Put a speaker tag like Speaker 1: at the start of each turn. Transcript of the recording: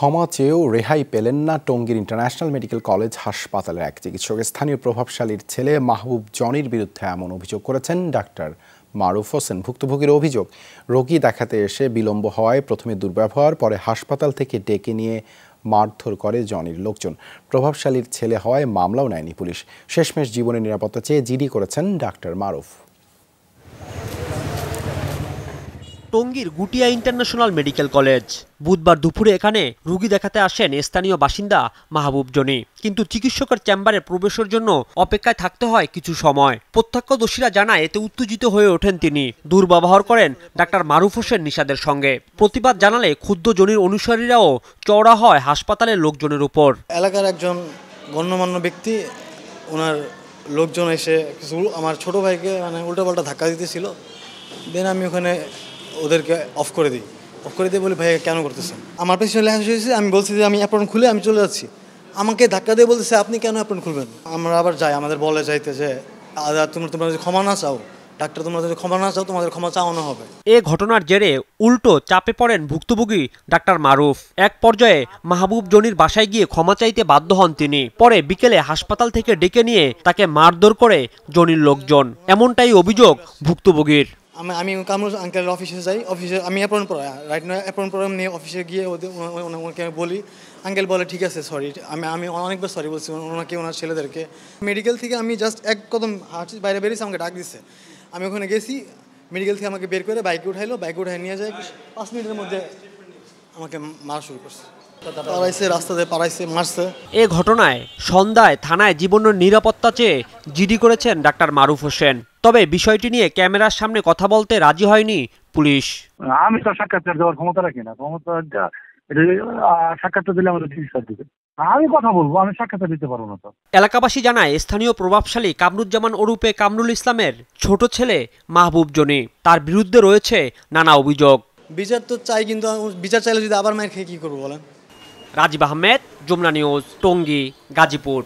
Speaker 1: ক্ষমা চেয়েও রেহাই পেলেন না টঙ্গীর ইন্টারন্যাশনাল মেডিকেল কলেজ হাসপাতালের এক চিকিৎসক। স্থানীয় প্রভাবশালীর ছেলে মাহবুব জনির বিরুদ্ধে এমন অভিযোগ করেছেন ডাক্তার মারুফ হোসেন। ভুক্তভোগীর অভিযোগ, রোগী দেখাতে এসে বিলম্ব হওয়ায় প্রথমে দুর্ব্যবহার, পরে হাসপাতাল থেকে ডেকে নিয়ে মারধর করে জনির লোকজন। প্রভাবশালীর ছেলে হওয়ায় মামলাও নেয়নি পুলিশ। শেষমেশ জীবনের নিরাপত্তা চেয়ে জিডি করেছেন ডাক্তার মারুফ।
Speaker 2: টঙ্গীর গুটিয়া ইন্টারন্যাশনাল মেডিকেল কলেজ। বুধবার দুপুরে এখানে রোগী দেখাতে আসেন স্থানীয় বাসিন্দা মাহবুব জনি, কিন্তু চিকিৎসকের চেম্বারে প্রবেশের জন্য অপেক্ষায় থাকতে হয় কিছু সময়। প্রত্যক্ষদর্শীরা জানায় এতে উত্তেজিত হয়ে ওঠেন তিনি, দুর্ব্যবহার করেন ডাক্তার মারুফ হোসেন নিশাদের সঙ্গে। প্রতিবাদ জানালে ক্ষুব্ধ জনির অনুসারীরাও চওড়া হয় হাসপাতালের লোকজনের উপর।
Speaker 3: এলাকার একজন গণ্যমান্য ব্যক্তি, ওনার লোকজন এসে কিছু আমার ছোট ভাইকে উল্টাপাল্টা ধাক্কা দিতেছিল। দেন আমি ওখানে ওদেরকে অফ করে দিই বলি, ভাই কেন করতেছেন? আমার পেছনে লেখা হয়েছে, আমি বলছি যে আমি অ্যাপ্রন খুলে আমি চলে যাচ্ছি। আমাকে ধাক্কা দিয়ে বলতেছে আপনি কেন অ্যাপ্রন খুলবেন? আমরা আবার যাই, আমাদের বলে যাইতে যে তোমরা যদি ক্ষমা না চাও, ডাক্তার তোমরা যদি ক্ষমা না চাও, তোমাদের ক্ষমা চাওয়ানো হবে।
Speaker 2: এ ঘটনার জেরে উল্টো চাপে পড়েন ভুক্তভোগী ডাক্তার মারুফ। এক পর্যায়ে মাহবুব জনির বাসায় গিয়ে ক্ষমা চাইতে বাধ্য হন তিনি। পরে বিকেলে হাসপাতাল থেকে ডেকে নিয়ে তাকে মারধর করে জনির লোকজন, এমনটাই অভিযোগ ভুক্তভোগীর।
Speaker 3: আমি কামরুল আঙ্কেলের অফিসে যাই, অফিসে আমি অ্যাপয়েন্ট পড়াই, রাইট না অ্যাপয়েন্ট পড়া নিয়ে অফিসে গিয়ে ওনাকে বলি, আঙ্কেল বলে ঠিক আছে সরি। আমি অনেকবার সরি বলছি ওনাকে, ওনার ছেলেদেরকে। মেডিকেল থেকে আমি জাস্ট এক কদম হাঁটছি, বাইরে বেরিয়েছি, আমাকে ডাক দিচ্ছে। আমি ওখানে গেছি, মেডিকেল থেকে আমাকে বের করে বাইকে উঠাইলো, বাইকে উঠাই নিয়ে যায়। 5 মিনিটের মধ্যে আমাকে মারা শুরু করছে, পাড়াইছে, রাস্তাতে পাড়াইছে, মারছে।
Speaker 2: এ ঘটনায় সন্ধ্যায় থানায় জীবনের নিরাপত্তা চেয়ে জিডি করেছেন ডাক্তার মারুফ হোসেন। তবে বিষয়টি নিয়ে ক্যামেরার সামনে কথা বলতে রাজি হয়নি পুলিশ।
Speaker 4: আমি তো সাক্ষাৎকার দেওয়ার ক্ষমতা রাখি না, সাক্ষাৎকার দিলে আমাদের চিকিৎসা দিবে। আমি কথা বলবো, আমি সাক্ষাৎকার দিতে পারবো না। তো
Speaker 2: এলাকাবাসী জানায় স্থানীয় প্রভাবশালী কামরুজ্জামান ওরূপে কামরুল ইসলামের ছোট ছেলে মাহবুব জনি, তার বিরুদ্ধে রয়েছে নানা অভিযোগ।
Speaker 3: বিচার তো চাই, কিন্তু বিচার চাইলে যদি আবার মায়ের খেয়ে কি করবো বলেন?
Speaker 2: রাজীব আহমেদ, যমুনা নিউজ, টঙ্গী, গাজীপুর।